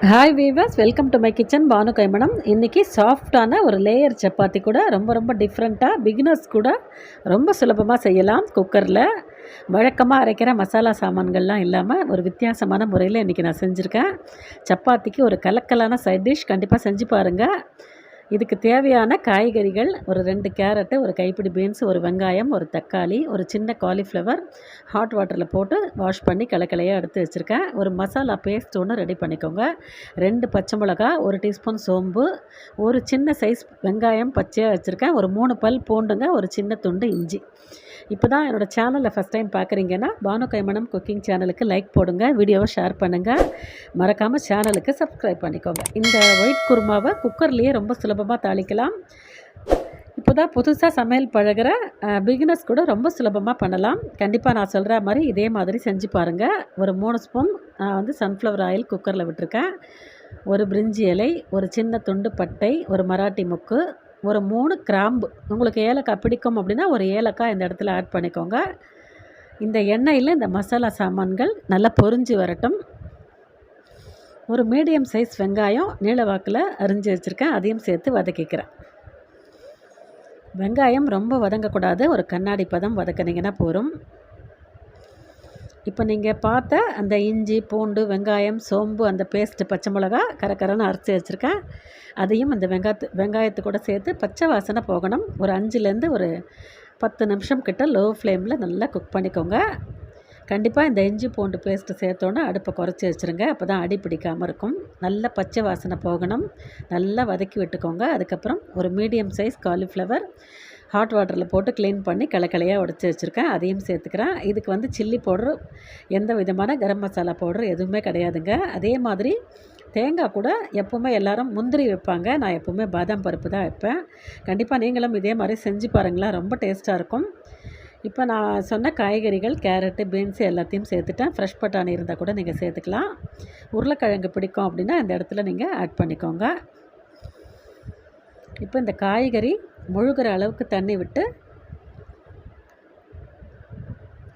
Hi viewers, welcome to my kitchen Banu Kaimanam. இன்றைக்கி சாஃப்டான ஒரு லேயர் சப்பாத்தி கூட ரொம்ப டிஃப்ரெண்ட்டாக பிகினர்ஸ் கூட ரொம்ப சுலபமாக செய்யலாம். குக்கரில் வழக்கமாக அரைக்கிற மசாலா சாமான்கள்லாம் இல்லாமல் ஒரு வித்தியாசமான முறையில் இன்றைக்கி நான் செஞ்சுருக்கேன். சப்பாத்திக்கு ஒரு கலக்கலான சைட் டிஷ் கண்டிப்பாக செஞ்சு பாருங்கள். இதுக்கு தேவையான காய்கறிகள் ஒரு 2 கேரட்டு, ஒரு கைப்பிடி பீன்ஸ், ஒரு வெங்காயம், ஒரு தக்காளி, ஒரு சின்ன காலிஃப்ளவர் ஹாட் வாட்டரில் போட்டு வாஷ் பண்ணி கலக்கலையாக எடுத்து வச்சுருக்கேன். ஒரு மசாலா பேஸ்ட் ஒன்று ரெடி பண்ணிக்கோங்க. 2 பச்சை மிளகா, 1 டீஸ்பூன் சோம்பு, ஒரு சின்ன சைஸ் வெங்காயம் பச்சையாக வச்சுருக்கேன், ஒரு 3 பல் பூண்டுங்க, ஒரு சின்ன துண்டு இஞ்சி. இப்போ தான் என்னோடய சேனலில் ஃபஸ்ட் டைம் பார்க்குறீங்கன்னா பானு கைமணம் குக்கிங் சேனலுக்கு லைக் போடுங்க, வீடியோவை ஷேர் பண்ணுங்கள், மறக்காமல் சேனலுக்கு சப்ஸ்கிரைப் பண்ணிக்கோங்க. இந்த ஒயிட் குருமாவை குக்கர்லேயே ரொம்ப சுலபமாக தாளிக்கலாம். இப்போ தான் புதுசாக சமையல் பழகிற பிகினர்ஸ் கூட ரொம்ப சுலபமாக பண்ணலாம். கண்டிப்பாக நான் சொல்கிற மாதிரி இதே மாதிரி செஞ்சு பாருங்கள். ஒரு 3 ஸ்பூன் நான் வந்து சன்ஃப்ளவர் ஆயில் குக்கரில் விட்டுருக்கேன். ஒரு பிரிஞ்சி இலை, ஒரு சின்ன துண்டு பட்டை, ஒரு மராட்டி முக்கு, ஒரு 3 கிராம்பு. உங்களுக்கு ஏலக்காய் பிடிக்கும் அப்படின்னா ஒரு ஏலக்காய் இந்த இடத்துல ஆட் பண்ணிக்கோங்க. இந்த எண்ணெயில் இந்த மசாலா சாமான்கள் நல்லா பொரிஞ்சு வரட்டும். ஒரு மீடியம் சைஸ் வெங்காயம் நீள வாக்கில் அரிஞ்சு வச்சுருக்கேன், அதையும் சேர்த்து வதக்கிக்கிறேன். வெங்காயம் ரொம்ப வதங்கக்கூடாது, ஒரு கண்ணாடி பதம் வதக்கினீங்கன்னா போதும். இப்போ நீங்கள் பார்த்த அந்த இஞ்சி, பூண்டு, வெங்காயம், சோம்பு, அந்த பேஸ்ட்டு, பச்சை மிளகா கரகரன்னு அரைச்சி வச்சுருக்கேன். அதையும் அந்த வெங்காயத்து கூட சேர்த்து பச்சை வாசனை போகணும். ஒரு 5லேருந்து ஒரு 10 நிமிஷம் கிட்ட லோ ஃப்ளேமில் நல்லா குக் பண்ணிக்கோங்க. கண்டிப்பாக இந்த இஞ்சி பூண்டு பேஸ்ட்டு சேர்த்தோன்னே அடுப்பை குறைச்சி வச்சுருங்க, அப்போ தான் அடி பிடிக்காமல் இருக்கும். நல்லா பச்சை வாசனை போகணும், நல்லா வதக்கி விட்டுக்கோங்க. அதுக்கப்புறம் ஒரு மீடியம் சைஸ் காலிஃப்ளவர் ஹாட் வாட்டரில் போட்டு க்ளீன் பண்ணி கலக்கலையாக உடச்சி வச்சுருக்கேன், அதையும் சேர்த்துக்கிறேன். இதுக்கு வந்து சில்லி பவுட்ரு, எந்த விதமான கரம் மசாலா பவுட்ரு எதுவுமே கிடையாதுங்க. அதே மாதிரி தேங்காய் கூட எப்போவுமே எல்லோரும் முந்திரி வைப்பாங்க, நான் எப்போவுமே பாதாம் பருப்பு தான் வைப்பேன். கண்டிப்பாக நீங்களும் இதே மாதிரி செஞ்சு பாருங்களேன், ரொம்ப டேஸ்ட்டாக இருக்கும். இப்போ நான் சொன்ன காய்கறிகள் கேரட்டு, பீன்ஸு எல்லாத்தையும் சேர்த்துட்டேன். ஃப்ரெஷ் பட்டாணி இருந்தால் கூட நீங்கள் சேர்த்துக்கலாம். உருளைக்கிழங்கு பிடிக்கும் அப்படின்னா இந்த இடத்துல நீங்கள் ஆட் பண்ணிக்கோங்க. இப்போ இந்த காய்கறி முழுகிற அளவுக்கு தண்ணி விட்டு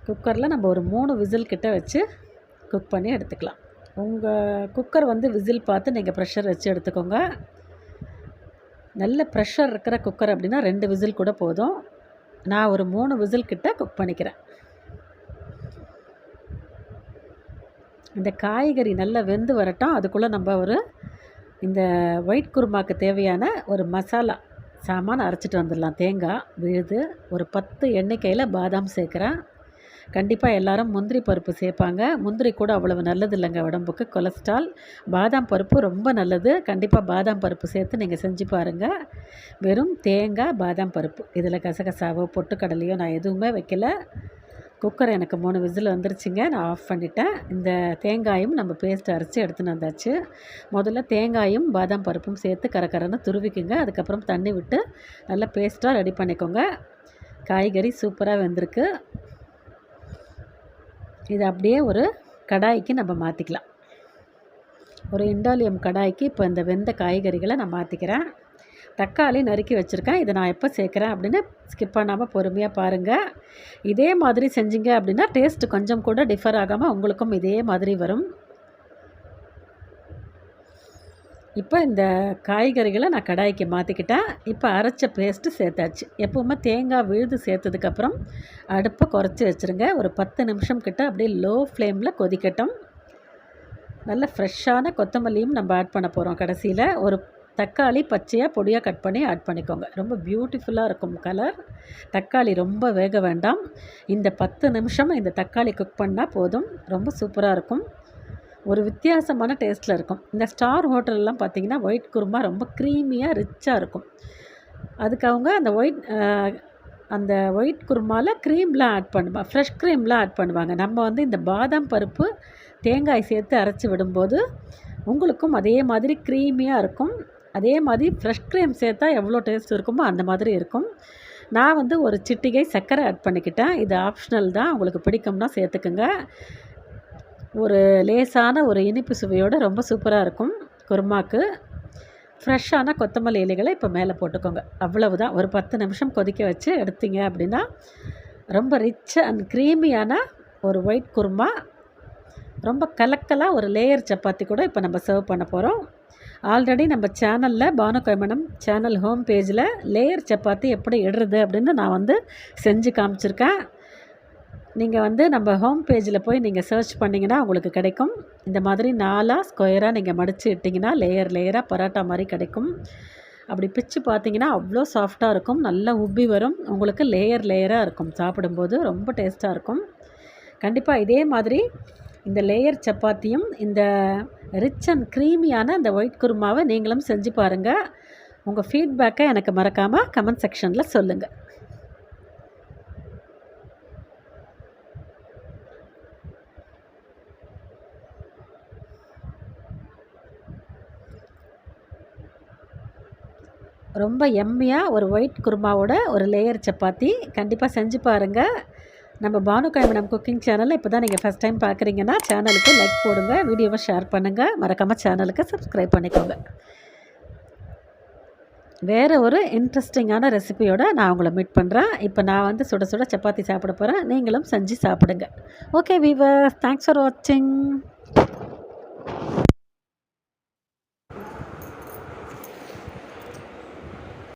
குக்கரில் நம்ம ஒரு 3 விசில் கிட்ட வச்சு குக் பண்ணி எடுத்துக்கலாம். உங்கள் குக்கர் வந்து விசில் பார்த்து நீங்கள் ப்ரெஷர் வச்சு எடுத்துக்கோங்க. நல்ல ப்ரெஷர் இருக்கிற குக்கர் அப்படின்னா 2 விசில் கூட போதும். நான் ஒரு 3 விசில் கிட்ட குக் பண்ணிக்கிறேன். இந்த காய்கறி நல்லா வெந்து வரட்டும். அதுக்குள்ளே நம்ம இந்த ஒயிட் குருமாவுக்கு தேவையான ஒரு மசாலா சாமான் அரைச்சிட்டு வந்துடலாம். தேங்காய் விழுது, ஒரு 10 எண்ணிக்கையில் பாதாம் சேர்க்குறேன். கண்டிப்பாக எல்லோரும் முந்திரி பருப்பு சேர்ப்பாங்க. முந்திரி கூட அவ்வளவு நல்லது இல்லைங்க உடம்புக்கு, கொலஸ்ட்ரால். பாதாம் பருப்பு ரொம்ப நல்லது. கண்டிப்பாக பாதாம் பருப்பு சேர்த்து நீங்கள் செஞ்சு பாருங்கள். வெறும் தேங்காய், பாதாம் பருப்பு, இதில் கசகசாவோ பொட்டுக்கடலையோ நான் எதுவுமே வைக்கல. குக்கர் எனக்கு 3 விசில் வந்துருச்சுங்க, நான் ஆஃப் பண்ணிட்டேன். இந்த தேங்காயும் நம்ம பேஸ்ட் அரைச்சி எடுத்துன்னு வந்தாச்சு. முதல்ல தேங்காயும் பாதாம் பருப்பும் சேர்த்து கரகரன்னு துருவிக்குங்க. அதுக்கப்புறம் தண்ணி விட்டு நல்லா பேஸ்ட்டாக ரெடி பண்ணிக்கோங்க. காய்கறி சூப்பராக வெந்திருக்கு. இது அப்படியே ஒரு கடாய்க்கு நம்ம மாற்றிக்கலாம். ஒரு இண்டாலியம் கடாய்க்கு இப்போ இந்த வெந்த காய்கறிகளை நான் மாற்றிக்கிறேன். தக்காளி நறுக்கி வச்சுருக்கேன். இதை நான் எப்போ சேர்க்குறேன் அப்படின்னு ஸ்கிப் பண்ணாமல் பொறுமையாக பாருங்கள். இதே மாதிரி செஞ்சிங்க அப்படின்னா டேஸ்ட்டு கொஞ்சம் கூட டிஃபர் ஆகாமல் உங்களுக்கும் இதே மாதிரி வரும். இப்போ இந்த காய்கறிகளை நான் கடாய்க்கு மாற்றிக்கிட்டேன். இப்போ அரைச்ச பேஸ்ட்டு சேர்த்தாச்சு. எப்போவுமே தேங்காய் விழுது சேர்த்ததுக்கப்புறம் அடுப்பை குறைச்சி வச்சுருங்க. ஒரு 10 நிமிஷம் கிட்ட அப்படியே லோ ஃப்ளேமில் கொதிக்கட்டும். நல்ல ஃப்ரெஷ்ஷான கொத்தமல்லியும் நம்ம ஆட் பண்ண போகிறோம் கடைசியில். ஒரு தக்காளி பச்சையாக பொடியாக கட் பண்ணி ஆட் பண்ணிக்கோங்க. ரொம்ப பியூட்டிஃபுல்லாக இருக்கும் கலர். தக்காளி ரொம்ப வேக வேண்டாம். இந்த 10 நிமிஷம் இந்த தக்காளி குக் பண்ணால் போதும், ரொம்ப சூப்பராக இருக்கும். ஒரு வித்தியாசமான டேஸ்ட்டில் இருக்கும். இந்த ஸ்டார் ஹோட்டல்லாம் பார்த்திங்கன்னா ஒயிட் குருமா ரொம்ப க்ரீமியாக ரிச்சாக இருக்கும். அதுக்கு அவங்க அந்த ஒயிட் குருமாவில் க்ரீம்லாம் ஆட் பண்ணுவாங்க, ஃப்ரெஷ் க்ரீம்லாம் ஆட் பண்ணுவாங்க. நம்ம வந்து இந்த பாதாம் பருப்பு தேங்காய் சேர்த்து அரைச்சி விடும்போது உங்களுக்கும் அதே மாதிரி க்ரீமியாக இருக்கும். அதே மாதிரி ஃப்ரெஷ் க்ரீம் சேர்த்தா எவ்வளோ டேஸ்ட் இருக்குமோ அந்த மாதிரி இருக்கும். நான் வந்து ஒரு சிட்டிகை சர்க்கரை ஆட் பண்ணிக்கிட்டேன். இது ஆப்ஷனல் தான், உங்களுக்கு பிடிக்கும்னா சேர்த்துக்குங்க. ஒரு லேசான ஒரு இனிப்பு சுவையோடு ரொம்ப சூப்பராக இருக்கும் குருமாக்கு. ஃப்ரெஷ்ஷான கொத்தமல்லி இலைகளை இப்போ மேலே போட்டுக்கோங்க. அவ்வளவுதான். ஒரு 10 நிமிஷம் கொதிக்க வச்சு எடுத்தீங்க அப்படின்னா ரொம்ப ரிச் அண்ட் க்ரீமியான ஒரு ஒயிட் குருமா ரொம்ப கலக்கலாக ஒரு லேயர் சப்பாத்தி கூட இப்போ நம்ம சர்வ் பண்ண போகிறோம். ஆல்ரெடி நம்ம சேனலில் பானு கைமணம் சேனல் ஹோம் பேஜில் லேயர் சப்பாத்தி எப்படி இடுறது அப்படின்னு நான் வந்து செஞ்சு காமிச்சிருக்கேன். நீங்கள் வந்து நம்ம ஹோம் பேஜில் போய் நீங்கள் சர்ச் பண்ணிங்கன்னா உங்களுக்கு கிடைக்கும். இந்த மாதிரி 4ஆக ஸ்கொயராக நீங்கள் மடித்து இட்டிங்கன்னா லேயர் லேயராக பரோட்டா மாதிரி கிடைக்கும். அப்படி பிச்சு பார்த்தீங்கன்னா அவ்வளோ சாஃப்டாக இருக்கும், நல்லா உப்பி வரும், உங்களுக்கு லேயர் லேயராக இருக்கும், சாப்பிடும்போது ரொம்ப டேஸ்ட்டாக இருக்கும். கண்டிப்பாக இதே மாதிரி இந்த லேயர் சப்பாத்தியும் இந்த ரிச் அண்ட் க்ரீமியான இந்த ஒயிட் குருமாவை நீங்களும் செஞ்சு பாருங்கள். உங்கள் ஃபீட்பேக்கை எனக்கு மறக்காமல் கமெண்ட் செக்ஷனில் சொல்லுங்கள். ரொம்ப எம்மியாக ஒரு ஒயிட் குருமாவோட ஒரு லேயர் சப்பாத்தி கண்டிப்பாக செஞ்சு பாருங்கள். நம்ம பானு கைமணம் குக்கிங் சேனலில் இப்போ தான் நீங்கள் ஃபஸ்ட் டைம் பார்க்குறீங்கன்னா சேனலுக்கு லைக் போடுங்க, வீடியோவை ஷேர் பண்ணுங்கள், மறக்காமல் சேனலுக்கு சப்ஸ்கிரைப் பண்ணிக்கோங்க. வேறு ஒரு இன்ட்ரெஸ்டிங்கான ரெசிபியோடு நான் உங்களை மீட் பண்ணுறேன். இப்போ நான் வந்து சுட சுட சப்பாத்தி சாப்பிட போகிறேன், நீங்களும் செஞ்சு சாப்பிடுங்க. ஓகே வீவர்ஸ், தேங்க்ஸ் ஃபார் வாட்சிங்.